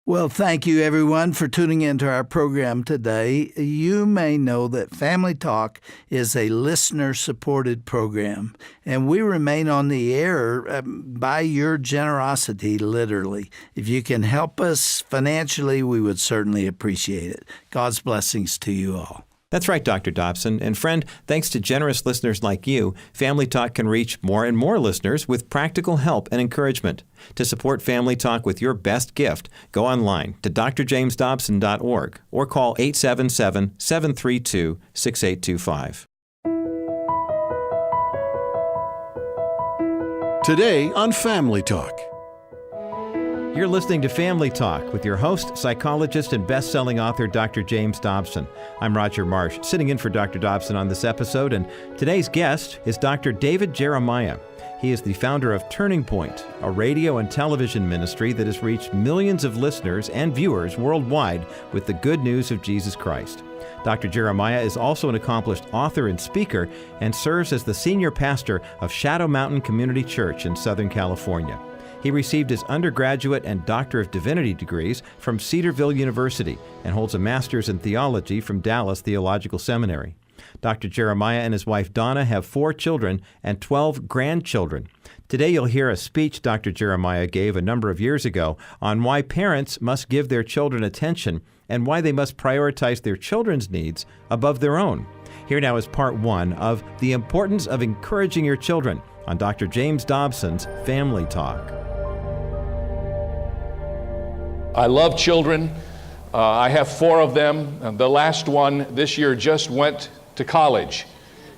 Well, thank you, everyone, for tuning into our program today. You may know that Family Talk is a listener-supported program, and we remain on the air by your generosity, literally. If you can help us financially, we would certainly appreciate it. God's blessings to you all. That's right, Dr. Dobson. And friend, thanks to generous listeners like you, Family Talk can reach more and more listeners with practical help and encouragement. To support Family Talk with your best gift, go online to drjamesdobson.org or call 877-732-6825. Today on Family Talk. You're listening to Family Talk with your host, psychologist, and best-selling author, Dr. James Dobson. I'm Roger Marsh, sitting in for Dr. Dobson on this episode, and today's guest is Dr. David Jeremiah. He is the founder of Turning Point, a radio and television ministry that has reached millions of listeners and viewers worldwide with the good news of Jesus Christ. Dr. Jeremiah is also an accomplished author and speaker and serves as the senior pastor of Shadow Mountain Community Church in Southern California. He received his undergraduate and Doctor of Divinity degrees from Cedarville University and holds a master's in theology from Dallas Theological Seminary. Dr. Jeremiah and his wife Donna have 4 children and 12 grandchildren. Today you'll hear a speech Dr. Jeremiah gave a number of years ago on why parents must give their children attention and why they must prioritize their children's needs above their own. Here now is part 1 of The Importance of Encouraging Your Children on Dr. James Dobson's Family Talk. I love children. I have 4 of them. The last one this year just went to college.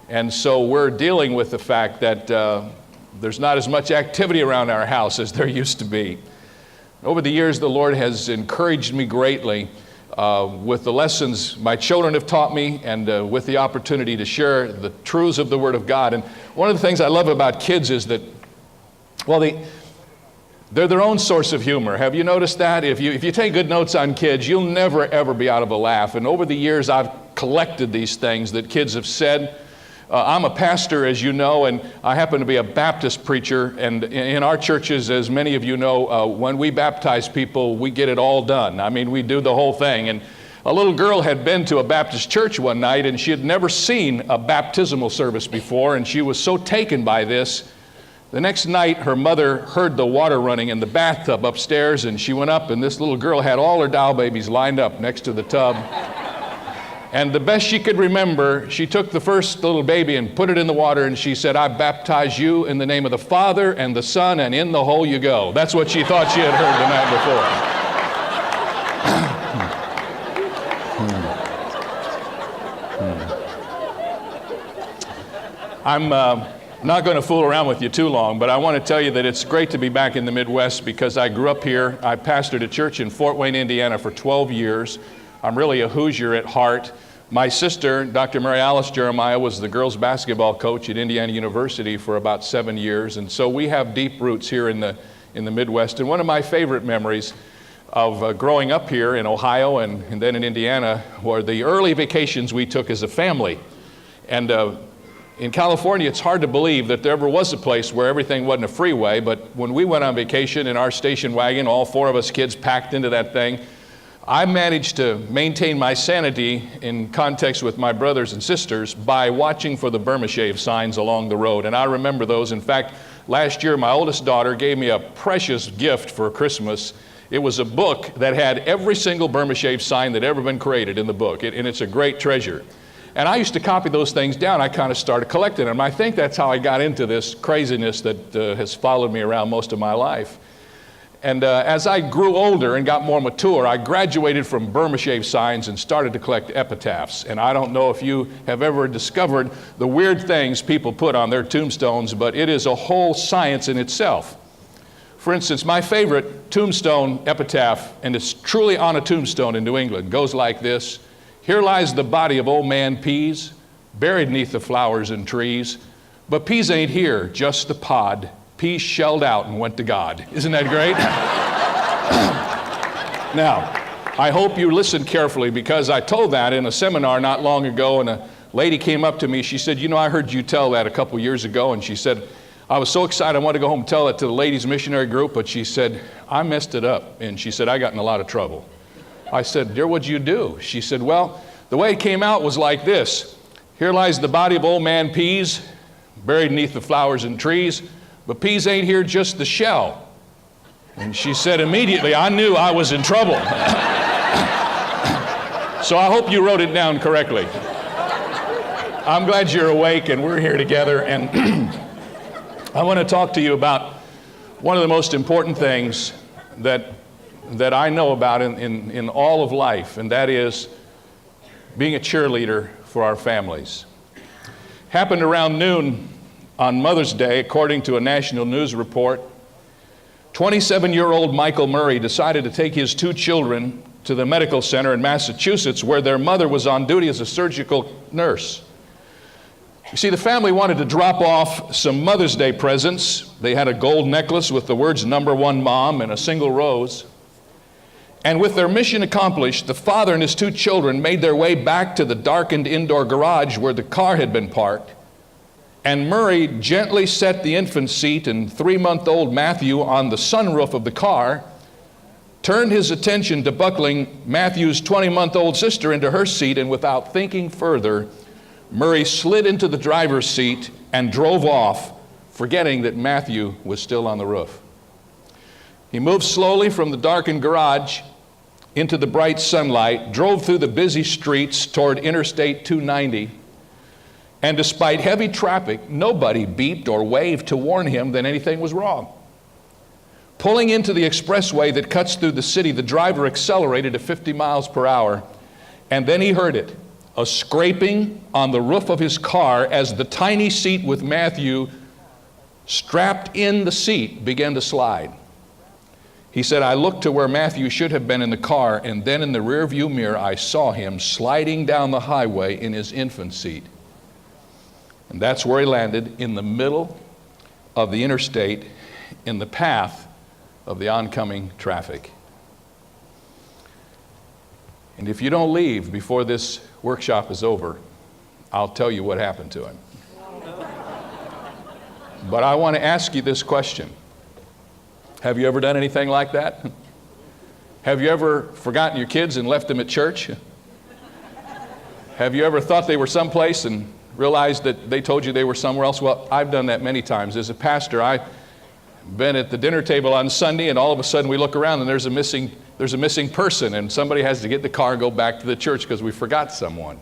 And so we're dealing with the fact that there's not as much activity around our house as there used to be. Over the years, the Lord has encouraged me greatly with the lessons my children have taught me and with the opportunity to share the truths of the Word of God. And one of the things I love about kids is that, well, they're their own source of humor. Have you noticed that? If you take good notes on kids, you'll never, ever be out of a laugh. And over the years, I've collected these things that kids have said. I'm a pastor, as you know, and I happen to be a Baptist preacher. And in our churches, as many of you know, when we baptize people, we get it all done. I mean, we do the whole thing. And a little girl had been to a Baptist church one night, and she had never seen a baptismal service before, and she was so taken by this. The next night, her mother heard the water running in the bathtub upstairs, and she went up, and this little girl had all her doll babies lined up next to the tub. And the best she could remember, she took the first little baby and put it in the water, and she said, "I baptize you in the name of the Father and the Son, and in the hole you go." That's what she thought she had heard the night before. I'm not going to fool around with you too long, but I want to tell you that it's great to be back in the Midwest because I grew up here. I pastored a church in Fort Wayne, Indiana for 12 years. I'm really a Hoosier at heart. My sister, Dr. Mary Alice Jeremiah, was the girls basketball coach at Indiana University for about 7 years, and so we have deep roots here in the Midwest. And one of my favorite memories of growing up here in Ohio and then in Indiana were the early vacations we took as a family. And in California, it's hard to believe that there ever was a place where everything wasn't a freeway, but when we went on vacation in our station wagon, all 4 of us kids packed into that thing, I managed to maintain my sanity in context with my brothers and sisters by watching for the Burma Shave signs along the road, and I remember those. In fact, last year, my oldest daughter gave me a precious gift for Christmas. It was a book that had every single Burma Shave sign that ever been created in the book, and it's a great treasure. And I used to copy those things down. I kind of started collecting them. I think that's how I got into this craziness that has followed me around most of my life. And as I grew older and got more mature, I graduated from Burma Shave signs and started to collect epitaphs. And I don't know if you have ever discovered the weird things people put on their tombstones, but it is a whole science in itself. For instance, my favorite tombstone epitaph, and it's truly on a tombstone in New England, goes like this: "Here lies the body of old man Pease, buried neath the flowers and trees. But Pease ain't here, just the pod. Pease shelled out and went to God." Isn't that great? Now, I hope you listened carefully because I told that in a seminar not long ago, and a lady came up to me. She said, "You know, I heard you tell that a couple years ago," and she said, I was so excited I wanted to go home and tell it to the ladies' missionary group, but she said, I messed it up. And she said, I got in a lot of trouble. I said, dear, what'd you do? She said, well, the way it came out was like this. Here lies the body of old man Pease, buried beneath the flowers and trees, but Pease ain't here, just the shell. And she said, immediately, I knew I was in trouble. So I hope you wrote it down correctly. I'm glad you're awake and we're here together, and I want to talk to you about one of the most important things that I know about in all of life, and that is being a cheerleader for our families. Happened around noon on Mother's Day, according to a national news report. 27-year-old Michael Murray decided to take his 2 children to the medical center in Massachusetts, where their mother was on duty as a surgical nurse. You see, the family wanted to drop off some Mother's Day presents. They had a gold necklace with the words "Number 1 Mom" and a single rose. And with their mission accomplished, the father and his 2 children made their way back to the darkened indoor garage where the car had been parked. And Murray gently set the infant seat and 3-month-old Matthew on the sunroof of the car, turned his attention to buckling Matthew's 20-month-old sister into her seat, and without thinking further, Murray slid into the driver's seat and drove off, forgetting that Matthew was still on the roof. He moved slowly from the darkened garage into the bright sunlight, drove through the busy streets toward Interstate 290, and despite heavy traffic, nobody beeped or waved to warn him that anything was wrong. Pulling into the expressway that cuts through the city, the driver accelerated at 50 miles per hour, and then he heard it. A scraping on the roof of his car as the tiny seat with Matthew strapped in the seat began to slide. He said, I looked to where Matthew should have been in the car, and then in the rearview mirror I saw him sliding down the highway in his infant seat. And that's where he landed, in the middle of the interstate, in the path of the oncoming traffic. And if you don't leave before this workshop is over, I'll tell you what happened to him. But I want to ask you this question. Have you ever done anything like that? Have you ever forgotten your kids and left them at church? Have you ever thought they were someplace and realized that they told you they were somewhere else? Well, I've done that many times. As a pastor, I've been at the dinner table on Sunday, and all of a sudden we look around and there's a missing person, and somebody has to get in the car and go back to the church because we forgot someone.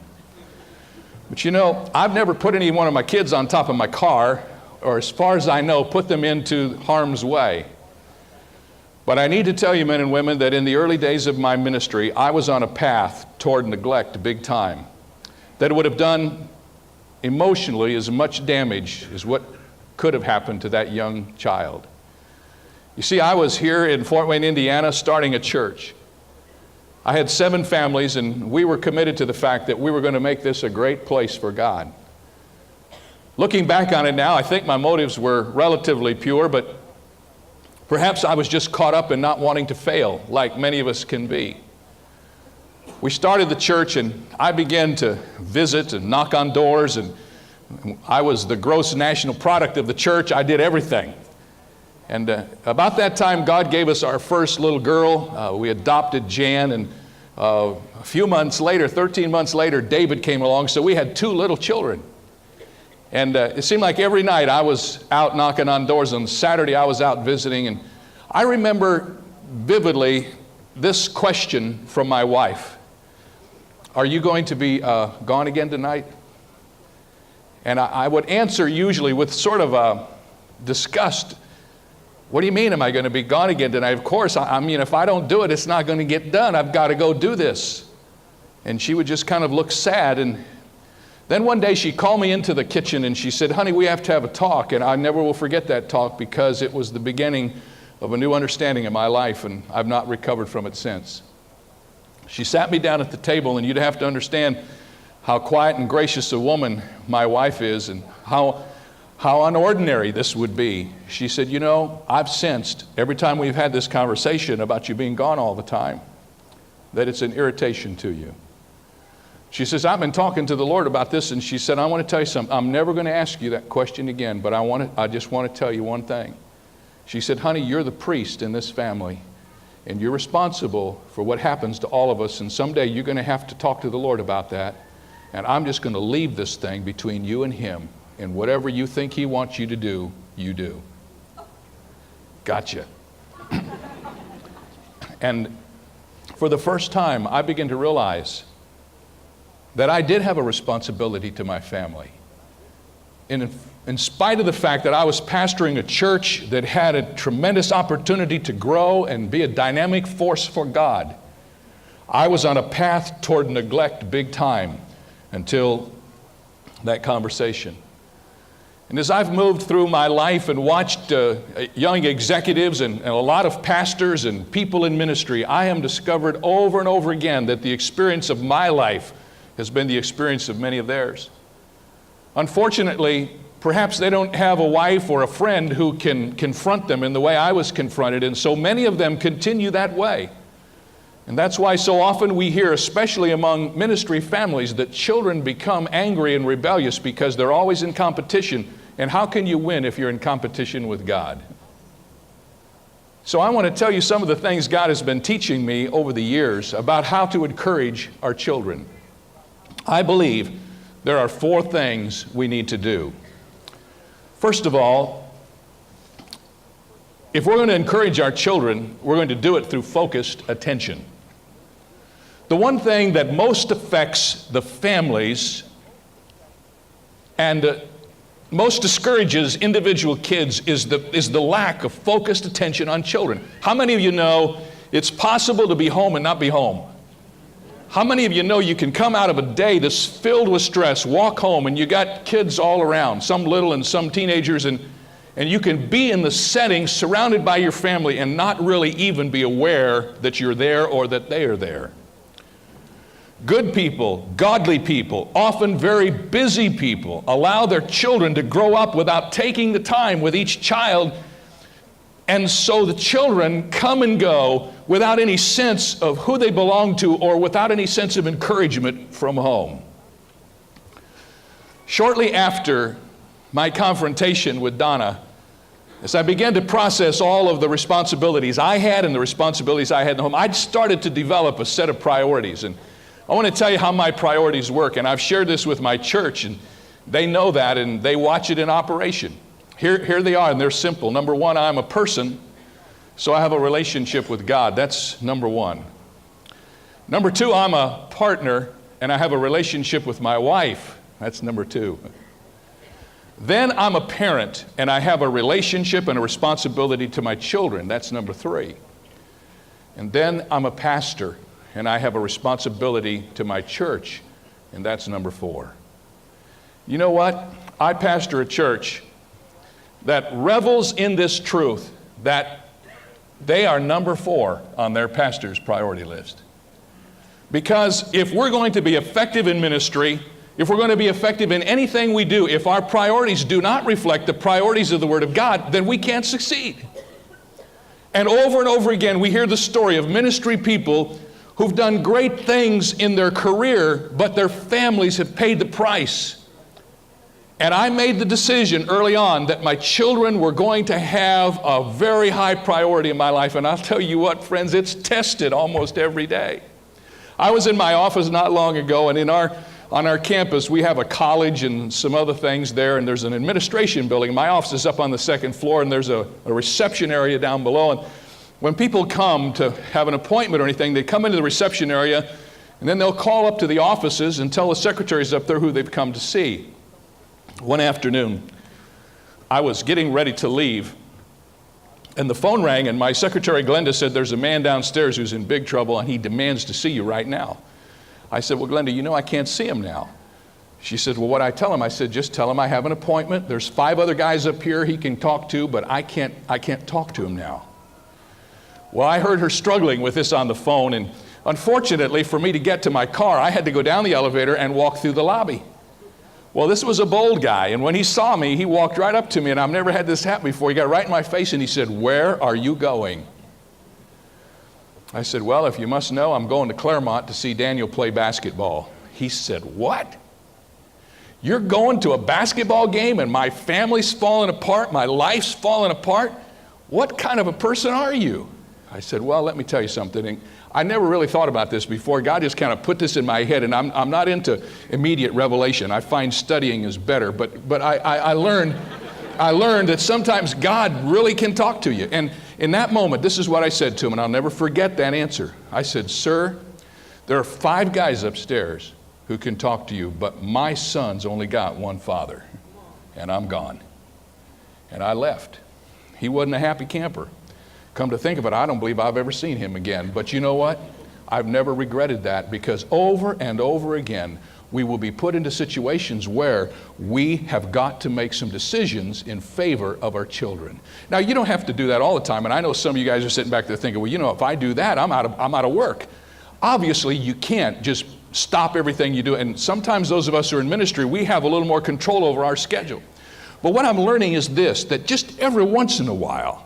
But you know, I've never put any one of my kids on top of my car, or as far as I know, put them into harm's way. But I need to tell you, men and women, that in the early days of my ministry, I was on a path toward neglect big time that would have done emotionally as much damage as what could have happened to that young child. You see, I was here in Fort Wayne, Indiana, starting a church. I had 7 families, and we were committed to the fact that we were going to make this a great place for God. Looking back on it now, I think my motives were relatively pure, but perhaps I was just caught up in not wanting to fail, like many of us can be. We started the church, and I began to visit and knock on doors, and I was the gross national product of the church. I did everything. And about that time, God gave us our first little girl. We adopted Jan, and a few months later, 13 months later, David came along, so we had 2 little children. And it seemed like every night I was out knocking on doors. On Saturday, I was out visiting, and I remember vividly this question from my wife. Are you going to be gone again tonight? And I would answer usually with sort of a disgust. What do you mean, am I going to be gone again tonight? Of course, I mean, if I don't do it, it's not going to get done. I've got to go do this. And she would just kind of look sad. And then one day she called me into the kitchen and she said, honey, we have to have a talk. And I never will forget that talk because it was the beginning of a new understanding of my life, and I've not recovered from it since. She sat me down at the table, and you'd have to understand how quiet and gracious a woman my wife is, and how unordinary this would be. She said, you know, I've sensed every time we've had this conversation about you being gone all the time, that it's an irritation to you. She says, I've been talking to the Lord about this, and she said, I want to tell you something. I'm never going to ask you that question again, but I just want to tell you one thing. She said, honey, you're the priest in this family, and you're responsible for what happens to all of us, and someday you're going to have to talk to the Lord about that, and I'm just going to leave this thing between you and him, and whatever you think he wants you to do, you do. Gotcha. And for the first time, I began to realize that I did have a responsibility to my family. In spite of the fact that I was pastoring a church that had a tremendous opportunity to grow and be a dynamic force for God, I was on a path toward neglect big time until that conversation. And as I've moved through my life and watched young executives and a lot of pastors and people in ministry, I have discovered over and over again that the experience of my life has been the experience of many of theirs. Unfortunately, perhaps they don't have a wife or a friend who can confront them in the way I was confronted, and so many of them continue that way. And that's why so often we hear, especially among ministry families, that children become angry and rebellious because they're always in competition. And how can you win if you're in competition with God? So I want to tell you some of the things God has been teaching me over the years about how to encourage our children. I believe there are 4 things we need to do. First of all, if we're going to encourage our children, we're going to do it through focused attention. The one thing that most affects the families and most discourages individual kids is the lack of focused attention on children. How many of you know it's possible to be home and not be home? How many of you know you can come out of a day that's filled with stress, walk home, and you got kids all around, some little and some teenagers, and you can be in the setting surrounded by your family and not really even be aware that you're there or that they are there? Good people, godly people, often very busy people, allow their children to grow up without taking the time with each child, and so the children come and go without any sense of who they belong to or without any sense of encouragement from home. Shortly after my confrontation with Donna, as I began to process all of the responsibilities I had and the responsibilities I had in the home, I'd started to develop a set of priorities. And I want to tell you how my priorities work, and I've shared this with my church, and they know that, and they watch it in operation. Here they are, and they're simple. Number 1, I'm a person, so I have a relationship with God. That's number 1. Number 2, I'm a partner, and I have a relationship with my wife. That's number 2. Then I'm a parent, and I have a relationship and a responsibility to my children. That's number 3. And then I'm a pastor, and I have a responsibility to my church, and that's number 4. You know what? I pastor a church that revels in this truth that they are number 4 on their pastor's priority list. Because if we're going to be effective in ministry, if we're going to be effective in anything we do, if our priorities do not reflect the priorities of the Word of God, then we can't succeed. And over again, we hear the story of ministry people who've done great things in their career, but their families have paid the price. And I made the decision early on that my children were going to have a very high priority in my life. And I'll tell you what, friends, it's tested almost every day. I was in my office not long ago, and on our campus, we have a college and some other things there, and there's an administration building. My office is up on the 2nd floor, and there's a reception area down below. And when people come to have an appointment or anything, they come into the reception area, and then they'll call up to the offices and tell the secretaries up there who they've come to see. One afternoon, I was getting ready to leave, and the phone rang, and my secretary, Glenda, said, there's a man downstairs who's in big trouble, and he demands to see you right now. I said, well, Glenda, you know I can't see him now. She said, well, what I tell him? I said, just tell him I have an appointment. There's 5 other guys up here he can talk to, but I can't talk to him now. Well, I heard her struggling with this on the phone, and unfortunately for me to get to my car, I had to go down the elevator and walk through the lobby. Well, this was a bold guy, and when he saw me, he walked right up to me, and I've never had this happen before. He got right in my face, and he said, where are you going? I said, well, if you must know, I'm going to Claremont to see Daniel play basketball. He said, "What? You're going to a basketball game and my family's falling apart, my life's falling apart? What kind of a person are you?" I said, "Well, let me tell you something." And I never really thought about this before. God just kind of put this in my head, and I'm not into immediate revelation. I find studying is better, but I learned that sometimes God really can talk to you. And in that moment, this is what I said to him, and I'll never forget that answer. I said, "Sir, there are 5 guys upstairs who can talk to you, but my son's only got one father, and I'm gone." And I left. He wasn't a happy camper. Come to think of it, I don't believe I've ever seen him again. But you know what? I've never regretted that, because over and over again, we will be put into situations where we have got to make some decisions in favor of our children. Now, you don't have to do that all the time, and I know some of you guys are sitting back there thinking, well, you know, if I do that, I'm out of work. Obviously, you can't just stop everything you do, and sometimes those of us who are in ministry, we have a little more control over our schedule. But what I'm learning is this, that just every once in a while,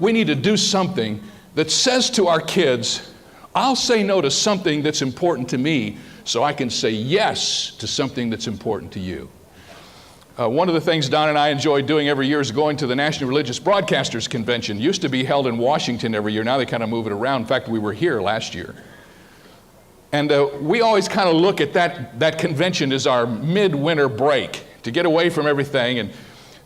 we need to do something that says to our kids, I'll say no to something that's important to me so I can say yes to something that's important to you. One of the things Don and I enjoy doing every year is going to the National Religious Broadcasters Convention. It used to be held in Washington every year. Now they kind of move it around. In fact, we were here last year. And we always kind of look at that convention as our midwinter break to get away from everything. And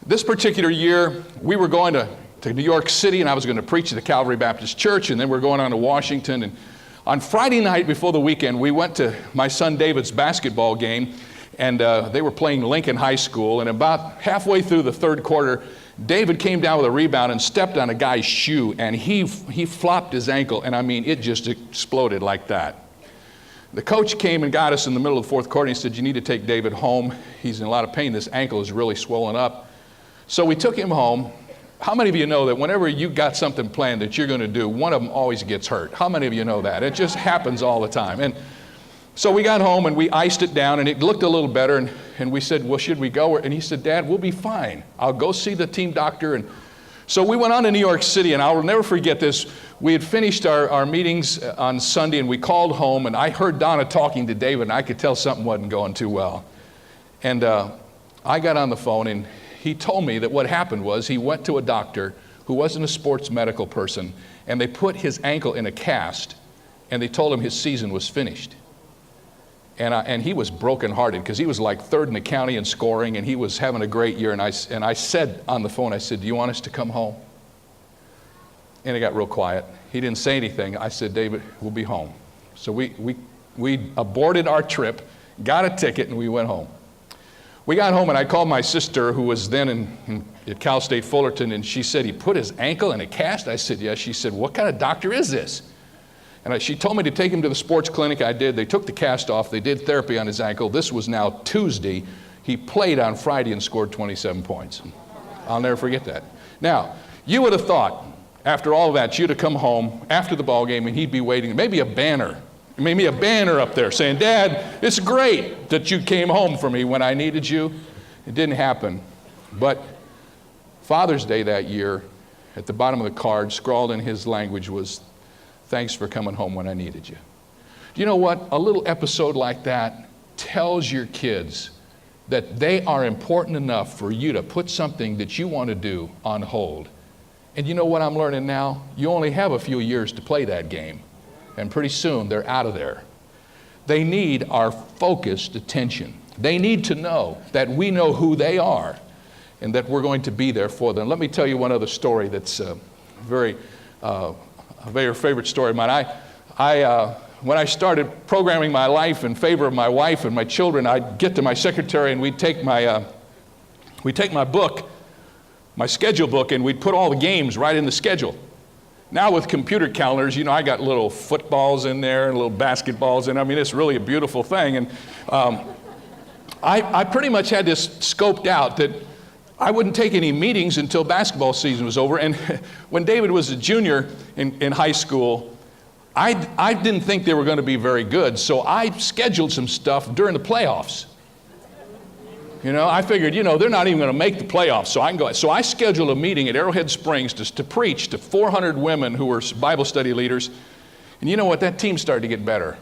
this particular year, we were going to New York City, and I was going to preach at the Calvary Baptist Church, and then we're going on to Washington. And on Friday night before the weekend, we went to my son David's basketball game, and they were playing Lincoln High School. And about halfway through the third quarter, David came down with a rebound and stepped on a guy's shoe, and he flopped his ankle, and I mean, it just exploded like that. The coach came and got us in the middle of the fourth quarter, and he said, "You need to take David home. He's in a lot of pain. This ankle is really swollen up." So we took him home. How many of you know that whenever you got something planned that you're going to do, one of them always gets hurt? How many of you know that? It just happens all the time. And so we got home and we iced it down, and it looked a little better, and we said, "Well, should we go?" And he said, "Dad, we'll be fine. I'll go see the team doctor." And so we went on to New York City, and I'll never forget this. We had finished our meetings on Sunday, and we called home, and I heard Donna talking to David, and I could tell something wasn't going too well. And I got on the phone, and he told me that what happened was he went to a doctor who wasn't a sports medical person, and they put his ankle in a cast, and they told him his season was finished. And he was brokenhearted because he was like third in the county in scoring, and he was having a great year. And I said on the phone, I said, "Do you want us to come home?" And it got real quiet. He didn't say anything. I said, "David, we'll be home." So we aborted our trip, got a ticket, and we went home. We got home, and I called my sister, who was then at Cal State Fullerton, and she said, "He put his ankle in a cast?" I said, "Yes." She said, "What kind of doctor is this?" And she told me to take him to the sports clinic. I did. They took the cast off. They did therapy on his ankle. This was now Tuesday. He played on Friday and scored 27 points. I'll never forget that. Now, you would have thought, after all of that, you'd have come home after the ball game, and he'd be waiting, maybe a banner up there saying, "Dad, it's great that you came home for me when I needed you." It didn't happen. But Father's Day that year, at the bottom of the card, scrawled in his language was, "Thanks for coming home when I needed you." Do you know what? A little episode like that tells your kids that they are important enough for you to put something that you want to do on hold. And you know what I'm learning now? You only have a few years to play that game. And pretty soon they're out of there. They need our focused attention. They need to know that we know who they are and that we're going to be there for them. Let me tell you one other story that's a very favorite story of mine. When I started programming my life in favor of my wife and my children, I'd get to my secretary, and we'd take my book, my schedule book, and we'd put all the games right in the schedule. Now with computer calendars, you know, I got little footballs in there and little basketballs, and I mean, it's really a beautiful thing. And I pretty much had this scoped out that I wouldn't take any meetings until basketball season was over. And when David was a junior in high school, I didn't think they were going to be very good, so I scheduled some stuff during the playoffs. You know, I figured, you know, they're not even going to make the playoffs, so I can go. So I scheduled a meeting at Arrowhead Springs to preach to 400 women who were Bible study leaders. And you know what? That team started to get better.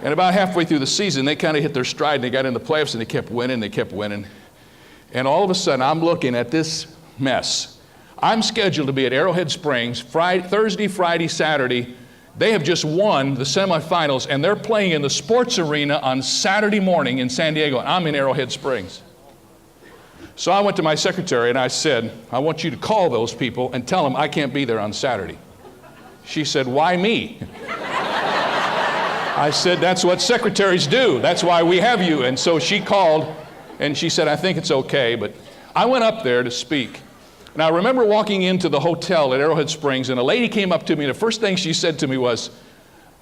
And about halfway through the season, they kind of hit their stride, and they got in the playoffs, and they kept winning. And all of a sudden, I'm looking at this mess. I'm scheduled to be at Arrowhead Springs Thursday, Friday, Saturday. They have just won the semifinals, and they're playing in the sports arena on Saturday morning in San Diego, and I'm in Arrowhead Springs. So I went to my secretary, and I said, I want you to call those people and tell them I can't be there on Saturday. She said, why me? I said, that's what secretaries do. That's why we have you. And so she called, and she said, I think it's okay. But I went up there to speak. And I remember walking into the hotel at Arrowhead Springs, and a lady came up to me, and the first thing she said to me was,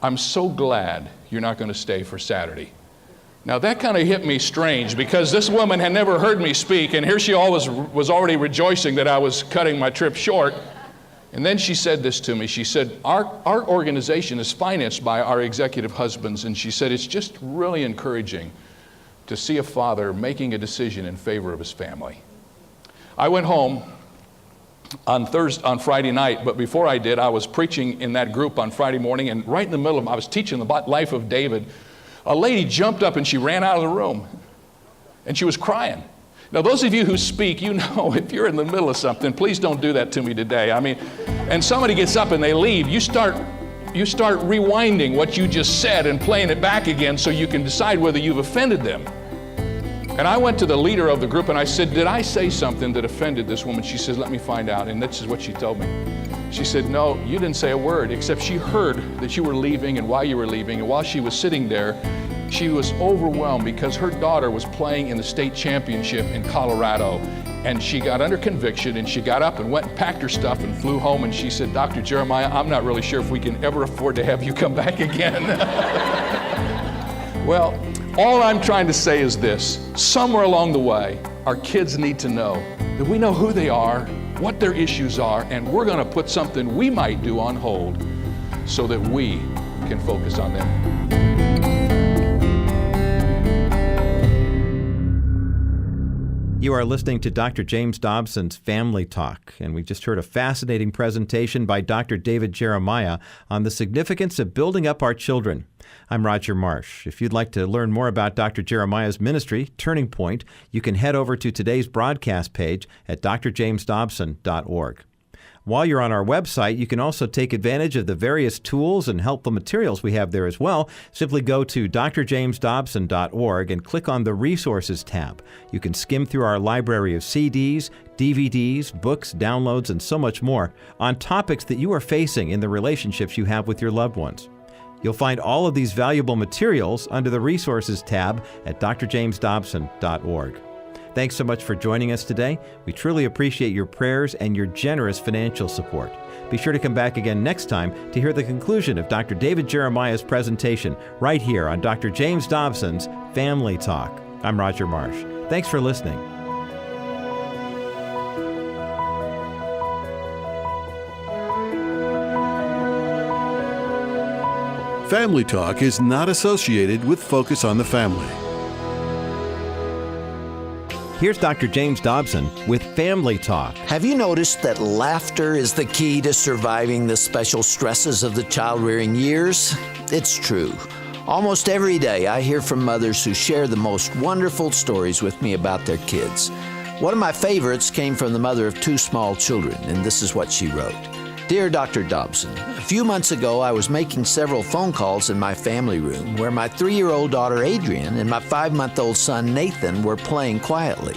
I'm so glad you're not going to stay for Saturday. Now that kind of hit me strange, because this woman had never heard me speak, and here she always was already rejoicing that I was cutting my trip short. And then she said this to me. She said, our organization is financed by our executive husbands, and she said, it's just really encouraging to see a father making a decision in favor of his family. I went home on Friday night, but before I did, I was preaching in that group on Friday morning, and right in the middle of them, I was teaching the life of David. A lady jumped up and she ran out of the room, and she was crying. Now, those of you who speak, you know if you're in the middle of something, please don't do that to me today. I mean, and somebody gets up and they leave, you start rewinding what you just said and playing it back again so you can decide whether you've offended them. And I went to the leader of the group and I said, did I say something that offended this woman? She says, let me find out. And this is what she told me. She said, no, you didn't say a word, except she heard that you were leaving and why you were leaving. And while she was sitting there, she was overwhelmed because her daughter was playing in the state championship in Colorado. And she got under conviction, and she got up and went and packed her stuff and flew home. And she said, Dr. Jeremiah, I'm not really sure if we can ever afford to have you come back again. Well, all I'm trying to say is this. Somewhere along the way, our kids need to know that we know who they are, what their issues are, and we're going to put something we might do on hold so that we can focus on them. You are listening to Dr. James Dobson's Family Talk, and we just heard a fascinating presentation by Dr. David Jeremiah on the significance of building up our children. I'm Roger Marsh. If you'd like to learn more about Dr. Jeremiah's ministry, Turning Point, you can head over to today's broadcast page at drjamesdobson.org. While you're on our website, you can also take advantage of the various tools and helpful materials we have there as well. Simply go to drjamesdobson.org and click on the Resources tab. You can skim through our library of CDs, DVDs, books, downloads, and so much more on topics that you are facing in the relationships you have with your loved ones. You'll find all of these valuable materials under the Resources tab at drjamesdobson.org. Thanks so much for joining us today. We truly appreciate your prayers and your generous financial support. Be sure to come back again next time to hear the conclusion of Dr. David Jeremiah's presentation right here on Dr. James Dobson's Family Talk. I'm Roger Marsh. Thanks for listening. Family Talk is not associated with Focus on the Family. Here's Dr. James Dobson with Family Talk. Have you noticed that laughter is the key to surviving the special stresses of the child-rearing years? It's true. Almost every day I hear from mothers who share the most wonderful stories with me about their kids. One of my favorites came from the mother of 2 small children, and this is what she wrote. Dear Dr. Dobson, a few months ago I was making several phone calls in my family room where my 3-year-old daughter Adrian and my 5-month-old son Nathan were playing quietly.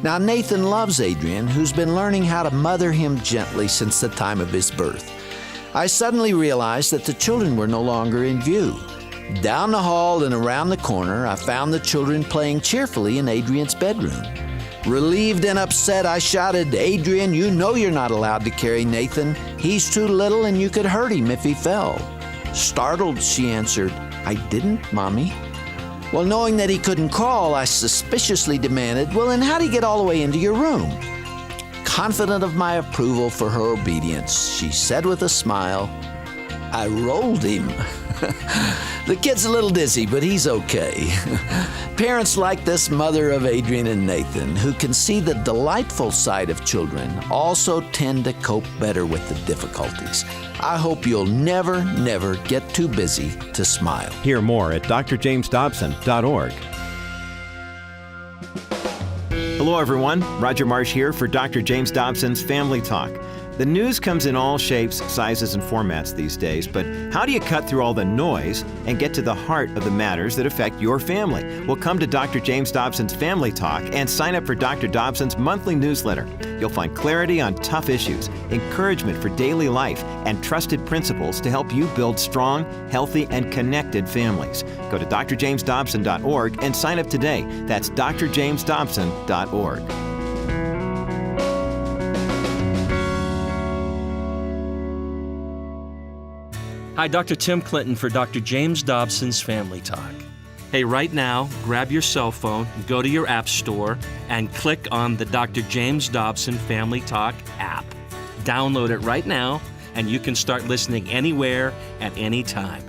Now Nathan loves Adrian, who's been learning how to mother him gently since the time of his birth. I suddenly realized that the children were no longer in view. Down the hall and around the corner, I found the children playing cheerfully in Adrian's bedroom. Relieved and upset, I shouted, Adrian, you know you're not allowed to carry Nathan. He's too little and you could hurt him if he fell. Startled, she answered, I didn't, Mommy. Well, knowing that he couldn't crawl, I suspiciously demanded, well, then how'd he get all the way into your room? Confident of my approval for her obedience, she said with a smile, I rolled him. The kid's a little dizzy, but he's okay. Parents like this mother of Adrian and Nathan, who can see the delightful side of children, also tend to cope better with the difficulties. I hope you'll never get too busy to smile. Hear more at drjamesdobson.org. Hello, everyone. Roger Marsh here for Dr. James Dobson's Family Talk. The news comes in all shapes, sizes, and formats these days, but how do you cut through all the noise and get to the heart of the matters that affect your family? Well, come to Dr. James Dobson's Family Talk and sign up for Dr. Dobson's monthly newsletter. You'll find clarity on tough issues, encouragement for daily life, and trusted principles to help you build strong, healthy, and connected families. Go to drjamesdobson.org and sign up today. That's drjamesdobson.org. Hi, Dr. Tim Clinton for Dr. James Dobson's Family Talk. Hey, right now, grab your cell phone, go to your app store, and click on the Dr. James Dobson Family Talk app. Download it right now, and you can start listening anywhere at any time.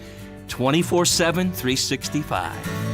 24/7, 365.